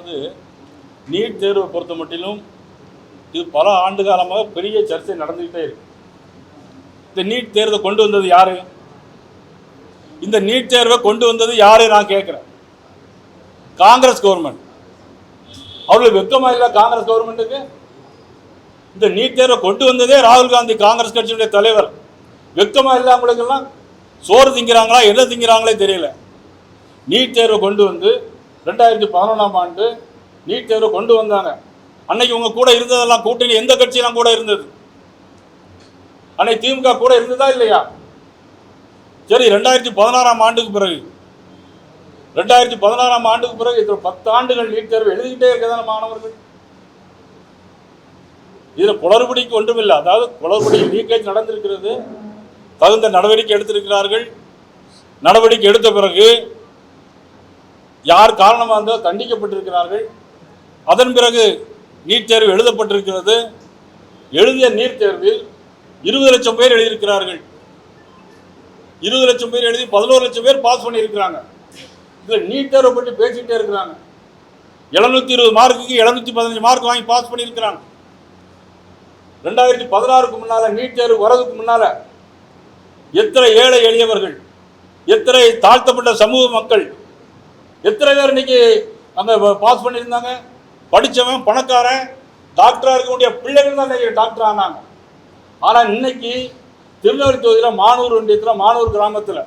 அதாவது நீட் தேர்வை பொறுத்த மட்டிலும் இது பல ஆண்டு காலமாக பெரிய சர்ச்சை நடந்துக்கிட்டே இருக்கு. இந்த நீட் தேர்வை கொண்டு வந்தது யாரு? இந்த நீட் தேர்வை கொண்டு வந்தது யாரு நான் கேட்குறேன். காங்கிரஸ் கவர்மெண்ட். அவர்களுக்கு வெக்கமா இல்லை காங்கிரஸ் கவர்மெண்ட்டுக்கு? இந்த நீட் தேர்வை கொண்டு வந்ததே ராகுல் காந்தி, காங்கிரஸ் கட்சியுடைய தலைவர். வெக்கமா இல்லை அவங்களுக்கெல்லாம்? சோறு திங்கிறாங்களா என்ன திங்கிறாங்களே தெரியல. நீட் தேர்வை கொண்டு வந்து 2011ஆம் ஆண்டு நீட் தேர்வை கொண்டு வந்தாங்க. அன்னைக்கு உங்க கூட இருந்ததெல்லாம் கூட்டணி எந்த கட்சியெல்லாம் கூட இருந்தது? அன்னைக்கு திமுக கூட இருந்ததா இல்லையா? சரி, 2016ஆம் ஆண்டுக்கு பிறகு 2016ஆம் ஆண்டுக்கு பிறகு 10 ஆண்டுகள் நீட் தேர்வு எழுதிக்கிட்டே இருக்கதான மாணவர்கள். இதில் குளறுபடிக்கு ஒன்றுமில்லை. அதாவது குளறுபடி லீக்கேஜ் நடந்திருக்கிறது, தகுந்த நடவடிக்கை எடுத்திருக்கிறார்கள். நடவடிக்கை எடுத்த பிறகு யார் காரணமாக இருந்தால் தண்டிக்கப்பட்டிருக்கிறார்கள். அதன் பிறகு நீட் தேர்வு எழுதப்பட்டிருக்கிறது. எழுதிய நீட் தேர்வில் 20 லட்சம் பேர் எழுதியிருக்கிறார்கள். 20 லட்சம் பேர் எழுதி 11 லட்சம் பேர் பாஸ் பண்ணியிருக்கிறாங்க. இதில் நீட் தேர்வை பற்றி பேசிக்கிட்டே இருக்கிறாங்க. 720 மார்க்குக்கு 715 மார்க் வாங்கி பாஸ் பண்ணியிருக்கிறாங்க. 2016க்கு முன்னால நீட் தேர்வு வரதுக்கு முன்னால எத்தனை ஏழை எளியவர்கள், எத்தனை தாழ்த்தப்பட்ட சமூக மக்கள், எத்தனை பேர் இன்னைக்கு அங்கே பாஸ் பண்ணியிருந்தாங்க. படித்தவன், பணக்காரன், டாக்டராக இருக்கக்கூடிய பிள்ளைகள் தான் டாக்டர் ஆனாங்க. ஆனால் இன்னைக்கு திருநெல்வேலி தொகுதியில் மானூர் ஒன்றியத்தில், மானூர் கிராமத்தில்,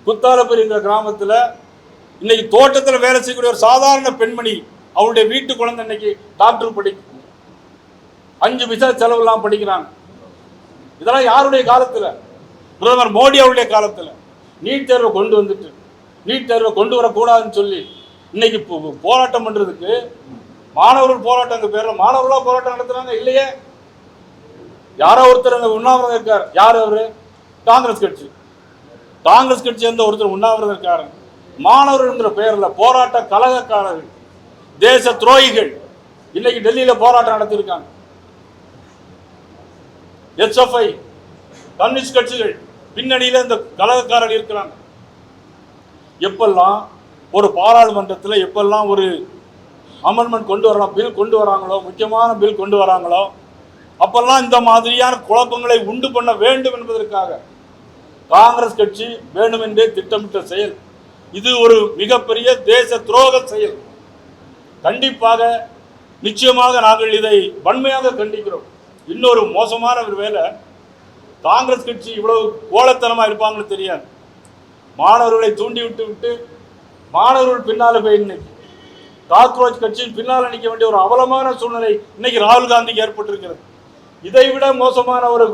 குத்தாலப்பரிங்கிற கிராமத்தில் இன்னைக்கு தோட்டத்தில் வேலை செய்யக்கூடிய ஒரு சாதாரண பெண்மணி, அவருடைய வீட்டு குழந்தை இன்னைக்கு டாக்டர் படிக்கும். 5 பைசா செலவுலாம் படிக்கிறாங்க. இதெல்லாம் யாருடைய காலத்தில்? பிரதமர் மோடி அவருடைய காலத்தில். நீட் தேர்வை கொண்டு வந்துட்டு நீட் தேர்வை கொண்டு வரக்கூடாதுன்னு சொல்லி இன்னைக்கு போராட்டம் பண்ணுறதுக்கு மாணவர்கள் போராட்டம் பேரில் மாணவர்களாக போராட்டம் நடத்துகிறாங்க இல்லையே. யாரோ ஒருத்தர் அங்கே உண்ணாவிரதம் இருக்கார். யார் அவரு? காங்கிரஸ் கட்சி. காங்கிரஸ் கட்சி சேர்ந்த ஒருத்தர் உண்ணாவிரதம் இருக்காரு. மாணவர்கள்ங்கிற பெயரில் போராட்ட கலகக்காரர்கள், தேச துரோகிகள் இன்னைக்கு டெல்லியில் போராட்டம் நடத்தியிருக்காங்க. SFI, கம்யூனிஸ்ட் கட்சிகள் பின்னணியில் இந்த கலகக்காரர்கள் இருக்கிறாங்க. எப்பெல்லாம் ஒரு பாராளுமன்றத்தில் எப்பெல்லாம் ஒரு அமெண்ட்மெண்ட் கொண்டு வரலாம், பில் கொண்டு வராங்களோ, முக்கியமான பில் கொண்டு வராங்களோ, அப்பெல்லாம் இந்த மாதிரியான குழப்பங்களை உண்டு பண்ண வேண்டும் என்பதற்காக காங்கிரஸ் கட்சி வேண்டுமென்றே திட்டமிட்ட செயல். இது ஒரு மிகப்பெரிய தேச துரோக செயல். கண்டிப்பாக, நிச்சயமாக நாங்கள் இதை வன்மையாக கண்டிக்கிறோம். இன்னொரு மோசமான ஒரு வேலை, காங்கிரஸ் கட்சி இவ்வளவு கோலத்தனமாக இருப்பாங்கன்னு தெரியாது. மாணவர்களை தூண்டி விட்டு மாணவர்கள் பின்னால் போய் இன்னைக்கு காக்ரோச் கட்சியின் பின்னால் நிற்க வேண்டிய ஒரு அவலமான சூழ்நிலை இன்னைக்கு ராகுல் காந்திக்கு ஏற்பட்டிருக்கிறது. இதைவிட மோசமான ஒரு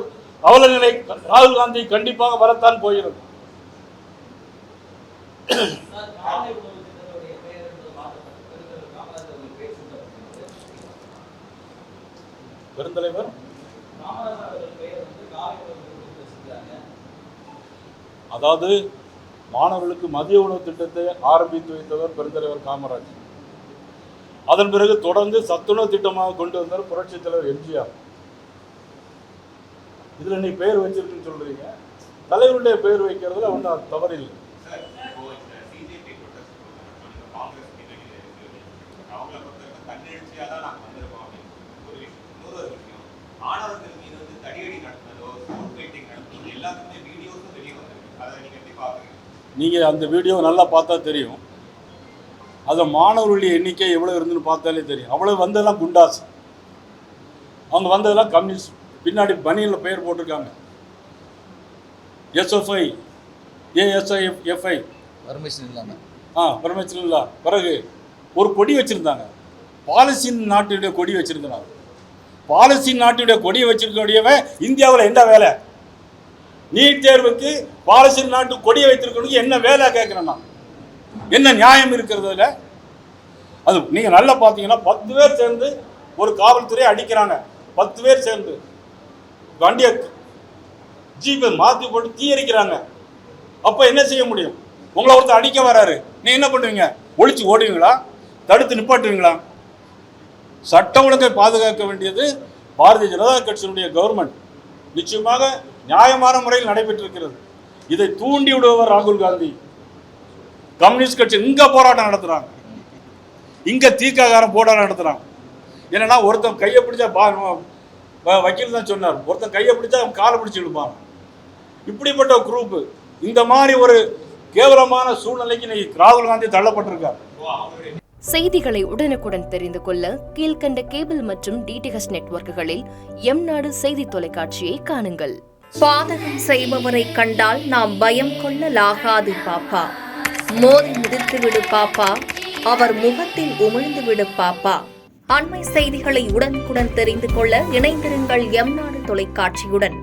அவல நிலை ராகுல் காந்தி கண்டிப்பாக வரத்தான் போகிறது. பெருந்தலைவர் அதாவது மாணவர்களுக்கு மதிய உணவு திட்டத்தை ஆரம்பித்து வைத்தவர் பெருந்தலைவர் காமராஜ். அதன் பிறகு தொடர்ந்து சத்துணவு திட்டமாக கொண்டு வந்தார் புரட்சித் தலைவர் MGR. இதுல நீ பெயர் வச்சிருக்குன்னு சொல்றீங்க, தலைவருடைய பெயர் வைக்கிறதுல ஒன்றும் தவறில்லை. நீங்கள் அந்த வீடியோ நல்லா பார்த்தா தெரியும். அதில் மாணவர்களுடைய எண்ணிக்கை எவ்வளோ இருந்துன்னு பார்த்தாலே தெரியும். அவ்வளோ வந்ததெல்லாம் குண்டாஸ், அவங்க வந்ததெல்லாம் கம்யூனிஸ்ட். பின்னாடி பனியில் பெயர் போட்டிருக்காங்க. SFI, ASIFI பர்மிஷன் இல்லாமல் பர்மிஷன் இல்லை. பிறகு ஒரு கொடி வச்சுருந்தாங்க, பாலஸ்தீன் நாட்டுடைய கொடி வச்சுருந்தாங்க. பாலஸ்தீன் நாட்டுடைய கொடியை வச்சிருக்கக்கூடியவன் இந்தியாவில் என்ன வேலை? நீட் தேர்வுக்கு பாலஸ்தீன் நாட்டு கொடியை வைத்திருக்கணும் என்ன வேலை கேட்குறேன்னா? என்ன நியாயம் இருக்கிறதுல? அது நீங்கள் நல்லா பார்த்தீங்கன்னா 10 பேர் சேர்ந்து ஒரு காவல்துறையை அடிக்கிறாங்க. 10 பேர் சேர்ந்து வண்டியை ஜீப்பை மாற்றி போட்டு தீயரிக்கிறாங்க. அப்போ என்ன செய்ய முடியும்? உங்களை ஒருத்தர் அடிக்க வராரு, நீ என்ன பண்ணுவீங்க? ஒழிச்சு ஓடுவீங்களா? தடுத்து நிப்பாட்டுவீங்களா? சட்ட ஒழுங்கை பாதுகாக்க வேண்டியது பாரதிய ஜனதா கட்சியினுடைய கவர்மெண்ட். நிச்சயமாக நியாயமான முறையில் நடைபெற்றிருக்கிறது. இதை தூண்டி விடுபவர் ராகுல் காந்தி. கம்யூனிஸ்ட் கட்சி இங்க போராட்டம் நடத்துறாங்க. இங்கே தீக்காகாரம் போராட்டம் நடத்துகிறான். என்னன்னா ஒருத்தன் கையை பிடிச்சா வக்கீல் தான் சொன்னார், ஒருத்தன் கையை பிடிச்சா அவன் காலை பிடிச்சி இழுப்பான். இப்படிப்பட்ட குரூப்பு இந்த மாதிரி ஒரு கேவலமான சூழ்நிலைக்கு இன்னைக்கு ராகுல் காந்தி தள்ளப்பட்டிருக்கார். செய்திகளை உடனுக்குடன் தெரிந்து கொள்ள கீழ்கண்ட கேபிள் மற்றும் டிடிஹெச் நெட்வொர்க்குகளில் எம்நாடு செய்தி தொலைக்காட்சியை காணுங்கள். பாதகம் செய்பவரை கண்டால் நாம் பயம் கொள்ளலாகாது பாப்பா. மோதி மிதித்துவிடு பாப்பா, அவர் முகத்தில் உமிழ்ந்துவிடு பாப்பா. அண்மை செய்திகளை உடனுக்குடன் தெரிந்து கொள்ள இணைந்திருங்கள் எம்நாடு தொலைக்காட்சியுடன்.